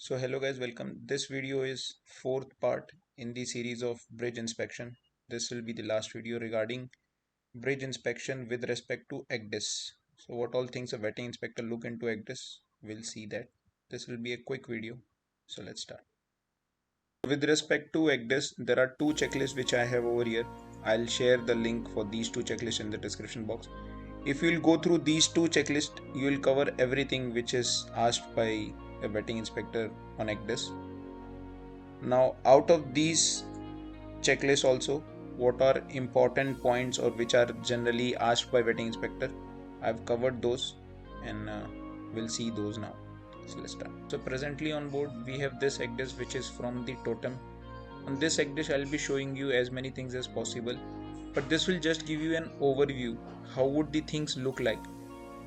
So hello guys, welcome. This video is fourth part in the series of bridge inspection. This will be the last video regarding bridge inspection with respect to Ecdis. So what all things a vetting inspector look into Ecdis, we'll see that. This will be a quick video. So let's start. With respect to Ecdis, there are two checklists which I have over here. I'll share the link for these two checklists in the description box. If you'll go through these two checklists, you will cover everything which is asked by a vetting inspector on Ecdis. Now, out of these checklists also, what are important points or which are generally asked by vetting inspector? I've covered those and we'll see those now. So let's start. So presently on board we have this Ecdis which is from the totem. On this Ecdis I'll be showing you as many things as possible, but this will just give you an overview how would the things look like.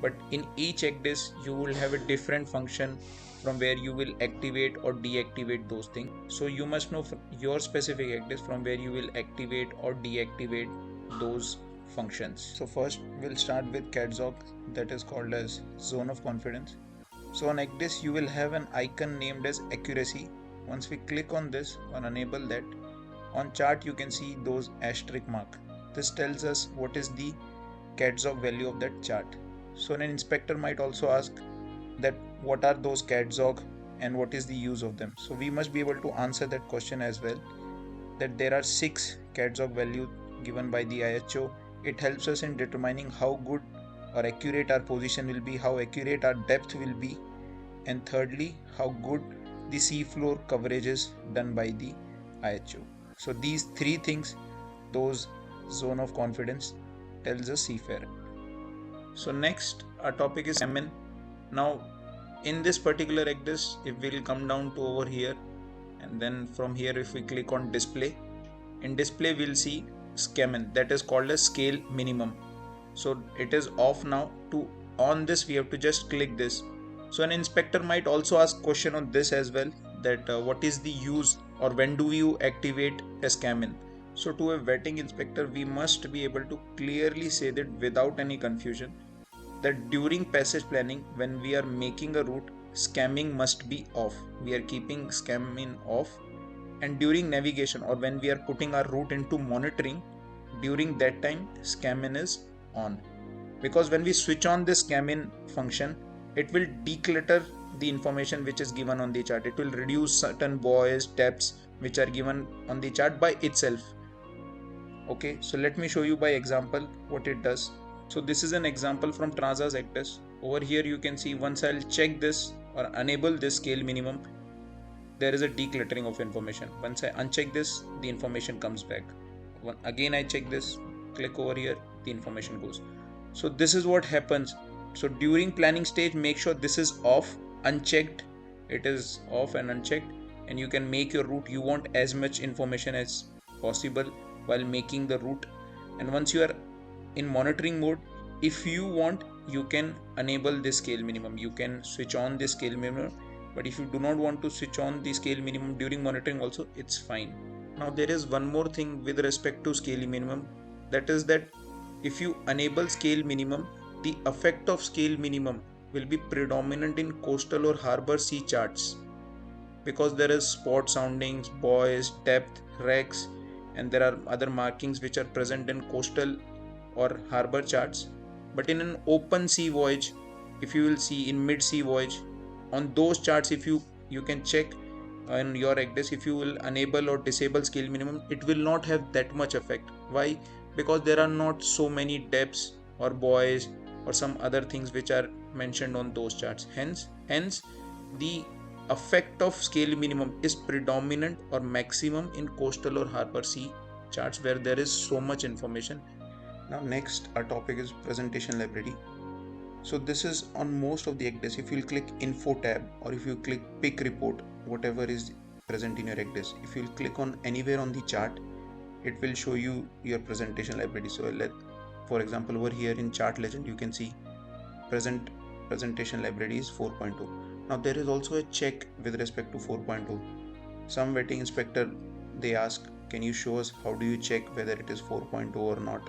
But in each Ecdis you will have a different function from where you will activate or deactivate those things. So you must know your specific Ecdis from where you will activate or deactivate those functions. So first we'll start with CATZOG, that is called as zone of confidence. So on Ecdis you will have an icon named as accuracy. Once we click on this or enable that, on chart you can see those asterisk mark. This tells us what is the CATZOG value of that chart. So an inspector might also ask that what are those CATZOG and what is the use of them. So we must be able to answer that question as well, that there are 6 CATZOG values given by the IHO. It helps us in determining how good or accurate our position will be, how accurate our depth will be, and thirdly how good the seafloor coverage is done by the IHO. So these three things, those zone of confidence tells a seafarer. So next our topic is scamming. Now in this particular Ecdis, if we'll come down to over here and then from here if we click on display, in display we'll see scamming, that is called as scale minimum. So it is off now. To on this we have to just click this. So an inspector might also ask question on this as well, that what is the use or when do you activate a scamming. So to a vetting inspector we must be able to clearly say that without any confusion, that during passage planning when we are making a route, scamming must be off. We are keeping scamming off. And during navigation or when we are putting our route into monitoring, during that time scamming is on. Because when we switch on this scamming function, it will declutter the information which is given on the chart. It will reduce certain buoys, depths which are given on the chart by itself. Okay, so let me show you by example what it does. So this is an example from Transa's Ecdis. Over here you can see once I'll check this or enable this scale minimum, there is a decluttering of information. Once I uncheck this, the information comes back. Again I check this, click over here, the information goes. So this is what happens. So during planning stage, make sure this is off, unchecked. It is off and unchecked, and you can make your route. You want as much information as possible while making the route. And once you are in monitoring mode, if you want, you can enable this scale minimum. You can switch on this scale minimum, but if you do not want to switch on the scale minimum during monitoring also, it's fine. Now there is one more thing with respect to scale minimum, that is that if you enable scale minimum, the effect of scale minimum will be predominant in coastal or harbor sea charts, because there is spot soundings, buoys, depth, wrecks, and there are other markings which are present in coastal or harbor charts. But in an open sea voyage, if you will see in mid sea voyage, on those charts, if you can check on your Ecdis, if you will enable or disable scale minimum, it will not have that much effect. Why? Because there are not so many depths or buoys or some other things which are mentioned on those charts. Hence the effect of scale minimum is predominant or maximum in coastal or harbor sea charts where there is so much information. Now next our topic is presentation library. So this is on most of the Ecdis. If you click info tab or if you click pick report, whatever is present in your Ecdis, if you click on anywhere on the chart, it will show you your presentation library. So for example over here in chart legend you can see presentation library is 4.0. Now there is also a check with respect to 4.0. Some vetting inspector they ask, can you show us how do you check whether it is 4.0 or not.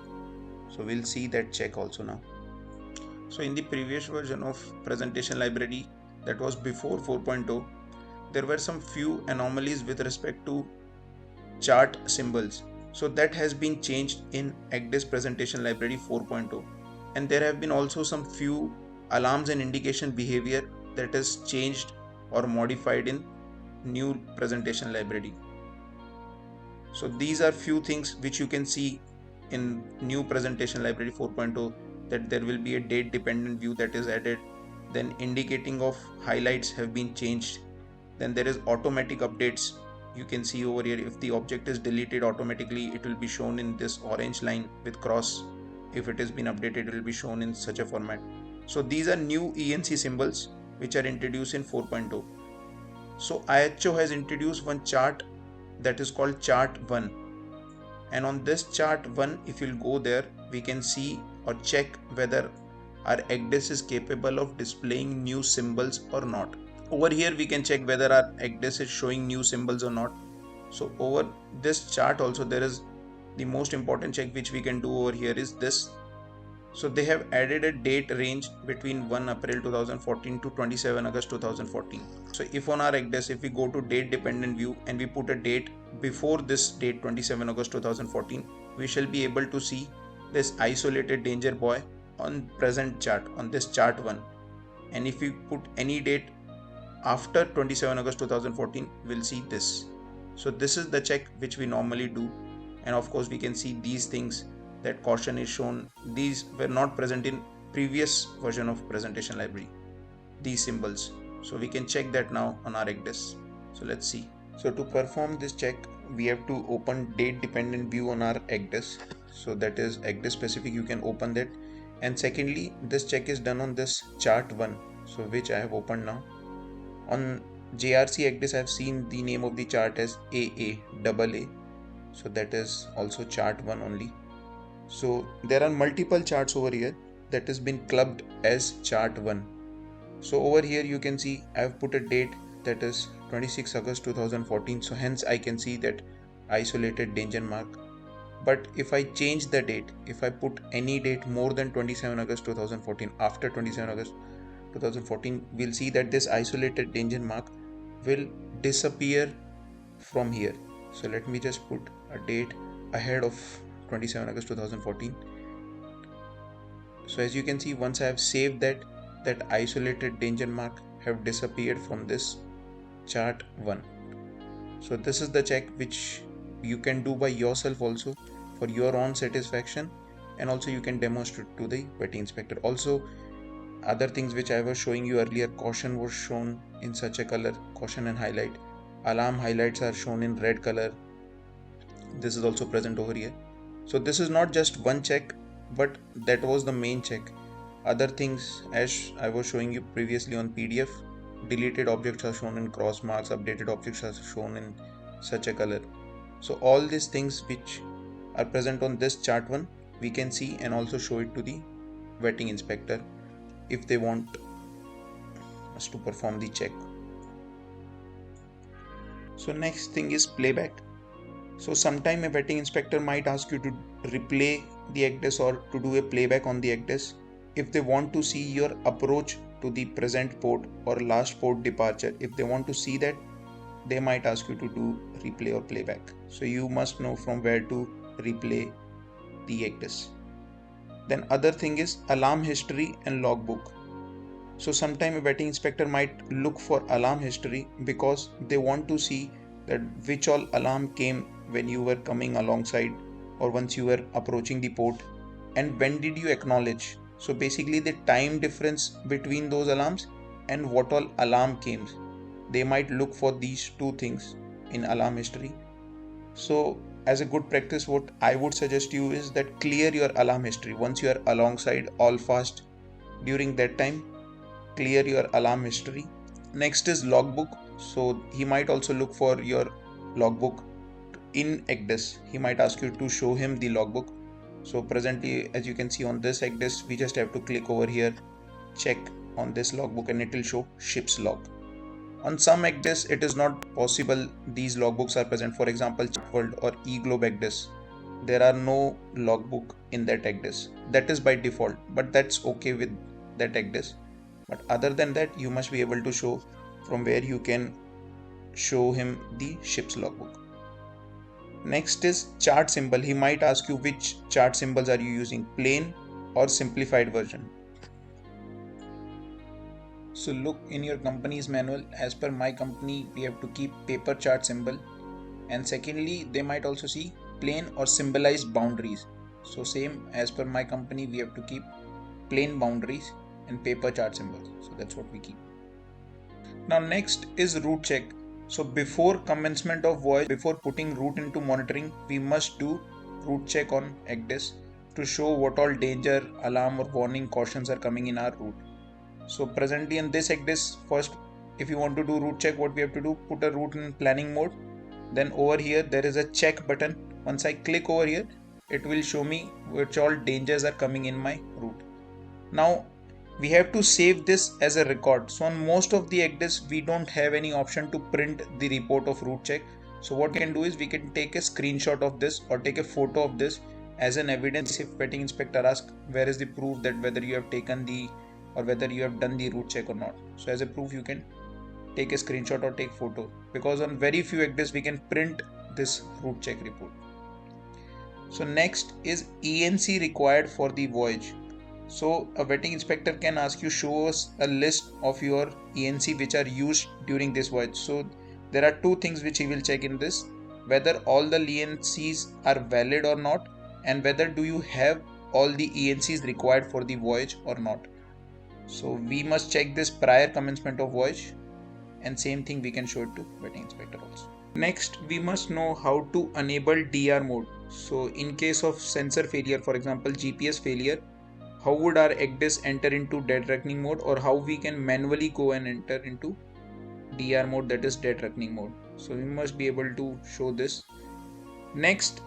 So we'll see that check also now. So in the previous version of presentation library, that was before 4.0, there were some few anomalies with respect to chart symbols. So that has been changed in Ecdis presentation library 4.0, and there have been also some few alarms and indication behavior that is changed or modified in new presentation library. So these are few things which you can see in new presentation library 4.0, that there will be a date dependent view that is added, then indicating of highlights have been changed, then there is automatic updates. You can see over here, if the object is deleted automatically, it will be shown in this orange line with cross. If it has been updated, it will be shown in such a format. So these are new ENC symbols which are introduced in 4.0. So IHO has introduced one chart that is called chart 1, and on this chart 1, if you'll go there, we can see or check whether our Ecdis is capable of displaying new symbols or not. Over here we can check whether our Ecdis is showing new symbols or not. So over this chart also, there is the most important check which we can do over here is this. So they have added a date range between 1 April 2014 to 27 August 2014. So if on our Ecdis, if we go to date dependent view and we put a date before this date 27 August 2014, we shall be able to see this isolated danger boy on present chart, on this chart 1. And if we put any date after 27 August 2014, we'll see this. So this is the check which we normally do, and of course we can see these things, that caution is shown. These were not present in previous version of presentation library, these symbols. So we can check that now on our Ecdis. So let's see. So to perform this check, we have to open date dependent view on our Ecdis. So that is Ecdis specific, you can open that. And secondly, this check is done on this chart 1, so which I have opened now. On JRC Ecdis, I have seen the name of the chart as AA. So that is also chart 1 only. So there are multiple charts over here that has been clubbed as chart 1. So over here you can see I have put a date that is 26 August 2014. So hence I can see that isolated danger mark. But if I change the date, if I put any date more than 27 August 2014, after 27 August 2014, we'll see that this isolated danger mark will disappear from here. So let me just put a date ahead of 27 August 2014. So as you can see, once I have saved that isolated danger mark have disappeared from this chart 1. So this is the check which you can do by yourself also for your own satisfaction, and also you can demonstrate to the vetting inspector. Also other things which I was showing you earlier, caution was shown in such a color, caution and highlight. Alarm highlights are shown in red color. This is also present over here. So this is not just one check, but that was the main check. Other things, as I was showing you previously on PDF, deleted objects are shown in cross marks, updated objects are shown in such a color. So all these things which are present on this chart 1, we can see and also show it to the vetting inspector if they want us to perform the check. So next thing is playback. So sometime a vetting inspector might ask you to replay the Ecdis or to do a playback on the Ecdis. If they want to see your approach to the present port or last port departure, if they want to see that, they might ask you to do replay or playback. So you must know from where to replay the Ecdis. Then other thing is alarm history and logbook. So sometime a vetting inspector might look for alarm history because they want to see that which all alarm came when you were coming alongside or once you were approaching the port, and when did you acknowledge. So basically the time difference between those alarms and what all alarm came. They might look for these two things in alarm history. So as a good practice, what I would suggest you is that clear your alarm history. Once you are alongside all fast, during that time, clear your alarm history. Next is logbook. So he might also look for your logbook in Ecdis. He might ask you to show him the logbook. So presently, as you can see on this Ecdis, we just have to click over here, check on this logbook, and it will show ship's log. On some Ecdis, it is not possible these logbooks are present. For example, World or eGlobe Ecdis, there are no logbook in that Ecdis. That is by default, but that's okay with that Ecdis. But other than that, you must be able to show from where you can show him the ship's logbook. Next is chart symbol. He might ask you which chart symbols are you using, plain or simplified version. So look in your company's manual. As per my company, we have to keep paper chart symbol, and secondly they might also see plain or symbolized boundaries. So same as per my company, we have to keep plain boundaries and paper chart symbols. So that's what we keep. Now next is route check. So before commencement of voyage, before putting route into monitoring, we must do route check on Ecdis to show what all danger, alarm or warning cautions are coming in our route. So presently in this Ecdis, first if you want to do route check, what we have to do, put a route in planning mode. Then over here there is a check button. Once I click over here, it will show me which all dangers are coming in my route. Now we have to save this as a record. So on most of the Ecdis, we don't have any option to print the report of route check. So what we can do is we can take a screenshot of this or take a photo of this as an evidence. If vetting inspector asks where is the proof that whether you have taken the or whether you have done the route check or not. So as a proof you can take a screenshot or take photo, because on very few Ecdis we can print this route check report. So next is ENC required for the voyage. So a vetting inspector can ask you, show us a list of your ENC which are used during this voyage. So there are two things which he will check in this: whether all the ENCs are valid or not, and whether do you have all the ENCs required for the voyage or not. So we must check this prior commencement of voyage, and same thing we can show it to vetting inspector also. Next, we must know how to enable DR mode. So in case of sensor failure, for example GPS failure, how would our Ecdis enter into dead reckoning mode, or how we can manually go and enter into DR mode, that is dead reckoning mode. So we must be able to show this. Next,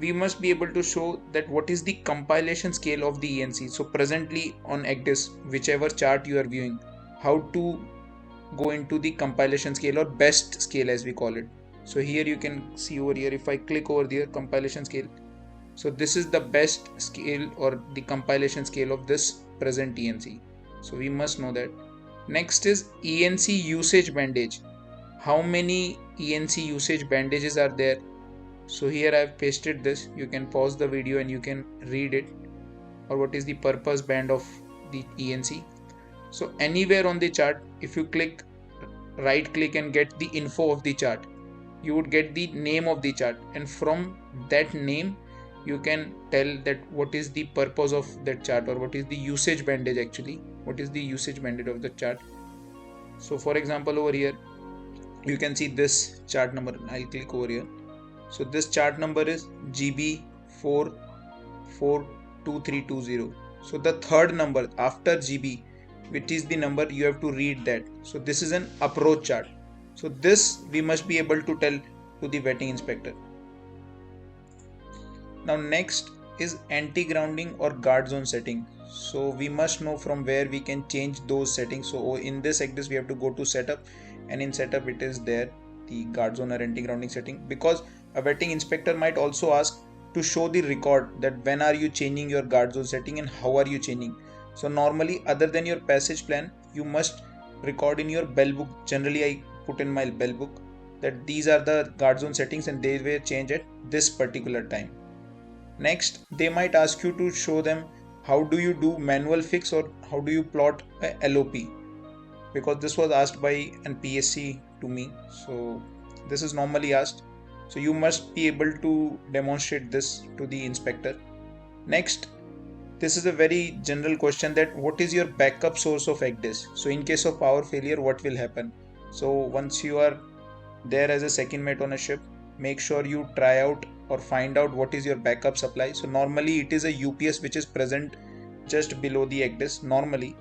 we must be able to show that what is the compilation scale of the ENC. So presently on Ecdis, whichever chart you are viewing, how to go into the compilation scale or best scale as we call it. So here you can see over here, if I click over there, compilation scale. So this is the best scale or the compilation scale of this present ENC. So we must know that. Next is ENC usage bandage. How many ENC usage bandages are there? So here I have pasted this. You can pause the video and you can read it. Or what is the purpose band of the ENC. So anywhere on the chart, if you click, right click and get the info of the chart, you would get the name of the chart, and from that name you can tell that what is the purpose of that chart, or what is the usage bandage actually, what is the usage bandage of the chart. So for example over here you can see this chart number. I'll click over here. So this chart number is GB442320. So the third number after GB, which is the number, you have to read that. So this is an approach chart. So this we must be able to tell to the vetting inspector. Now next is anti-grounding or guard zone setting. So we must know from where we can change those settings. So in this Ecdis we have to go to setup, and in setup it is there, the guard zone or anti-grounding setting, because a vetting inspector might also ask to show the record that when are you changing your guard zone setting and how are you changing. So normally other than your passage plan, you must record in your bell book. Generally I put in my bell book that these are the guard zone settings and they were changed at this particular time. Next, they might ask you to show them how do you do manual fix or how do you plot a LOP, because this was asked by an PSC to me. So this is normally asked. So you must be able to demonstrate this to the inspector. Next, this is a very general question, that what is your backup source of Ecdis? So in case of power failure, what will happen? So once you are there as a second mate on a ship, make sure you try out or find out what is your backup supply. So normally it is a UPS which is present just below the Ecdis normally,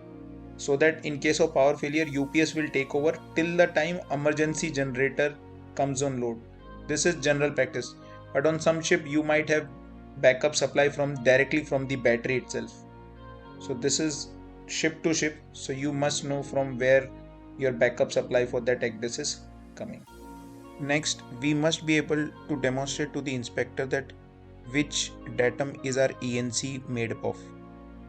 so that in case of power failure, UPS will take over till the time emergency generator comes on load. This is general practice, but on some ship you might have backup supply from directly from the battery itself. So this is ship to ship, so you must know from where your backup supply for that Ecdis is coming. Next, we must be able to demonstrate to the inspector that which datum is our ENC made up of.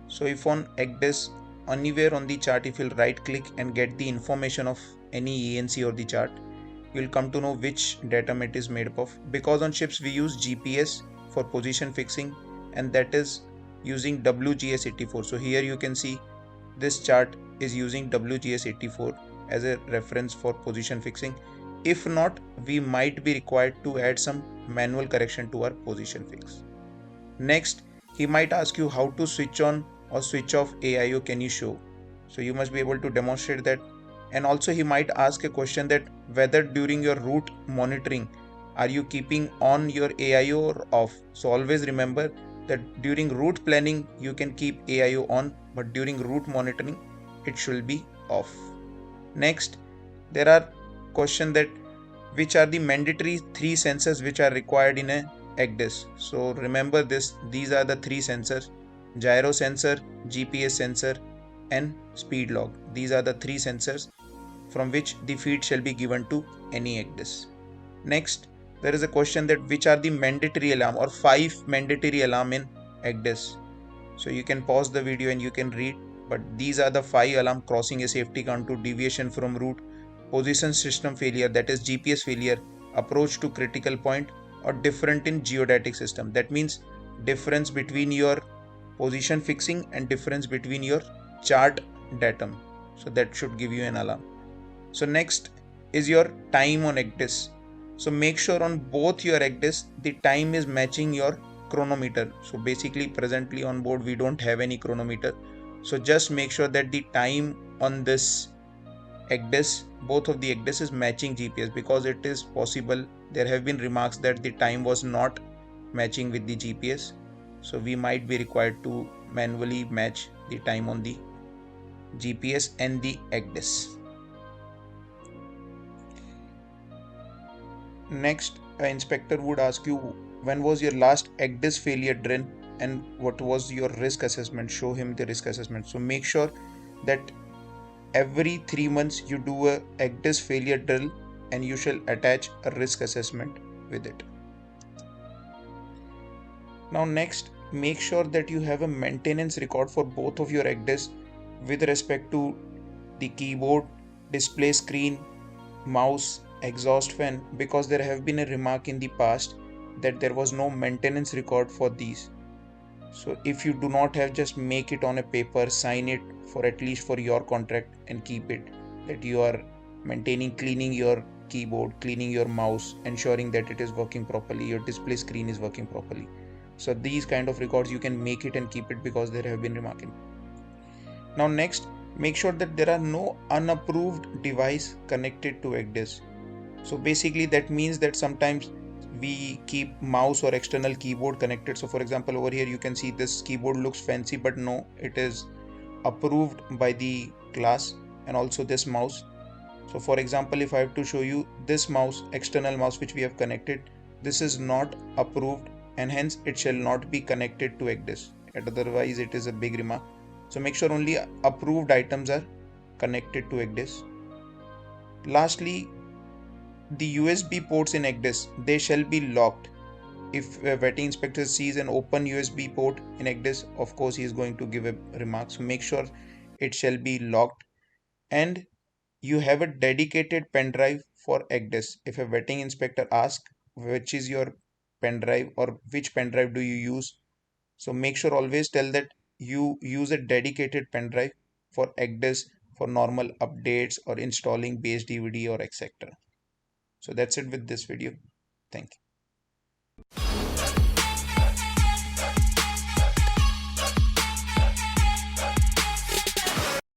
So if on Ecdis, anywhere on the chart, if you'll right click and get the information of any ENC or the chart, you'll come to know which datum it is made up of. Because on ships we use GPS for position fixing, and that is using WGS84. So here you can see this chart is using WGS84 as a reference for position fixing. If not, we might be required to add some manual correction to our position fix. Next, he might ask you how to switch on or switch off AIO, can you show? So you must be able to demonstrate that. And also he might ask a question that whether during your route monitoring are you keeping on your AIO or off. So always remember that during route planning you can keep AIO on, but during route monitoring it should be off. Next, there are questions that which are the mandatory three sensors which are required in a Ecdis. So remember this, these are the three sensors: gyro sensor, GPS sensor and speed log. These are the three sensors from which the feed shall be given to any Ecdis. Next, there is a question that which are the mandatory alarm or 5 mandatory alarm in Ecdis. So you can pause the video and you can read, but these are the 5 alarm: crossing a safety contour, deviation from route, position system failure, that is GPS failure, approach to critical point, or different in geodatic system. That means difference between your position fixing and difference between your chart datum. So that should give you an alarm. So next is your time on Ecdis. So make sure on both your Ecdis the time is matching your chronometer. So basically presently on board we don't have any chronometer. So just make sure that the time on this Ecdis, both of the Ecdis is matching GPS, because it is possible there have been remarks that the time was not matching with the GPS. So we might be required to manually match the time on the GPS and the Ecdis. Next, an inspector would ask you when was your last Ecdis failure drill and what was your risk assessment. Show him the risk assessment. So make sure that every 3 months you do a Ecdis failure drill and you shall attach a risk assessment with it. Now next, make sure that you have a maintenance record for both of your Ecdis with respect to the keyboard, display screen, mouse, exhaust fan, because there have been a remark in the past that there was no maintenance record for these. So if you do not have, just make it on a paper, sign it for at least for your contract and keep it, that you are maintaining, cleaning your keyboard, cleaning your mouse, ensuring that it is working properly, your display screen is working properly. So these kind of records you can make it and keep it, because there have been remarks. Now next, make sure that there are no unapproved device connected to Ecdis. So basically that means that sometimes we keep mouse or external keyboard connected. So for example, over here you can see this keyboard looks fancy, but no, it is approved by the class, and also this mouse. So for example, if I have to show you this mouse, external mouse which we have connected, this is not approved and hence it shall not be connected to Ecdis. Otherwise it is a big remark. So make sure only approved items are connected to Ecdis. Lastly, the USB ports in Ecdis, they shall be locked. If a vetting inspector sees an open USB port in Ecdis, of course he is going to give a remark. So make sure it shall be locked, and you have a dedicated pen drive for Ecdis. If a vetting inspector asks which is your pen drive or which pen drive do you use, so make sure always tell that you use a dedicated pen drive for Ecdis for normal updates or installing base DVD or etc. So that's it with this video. Thank you.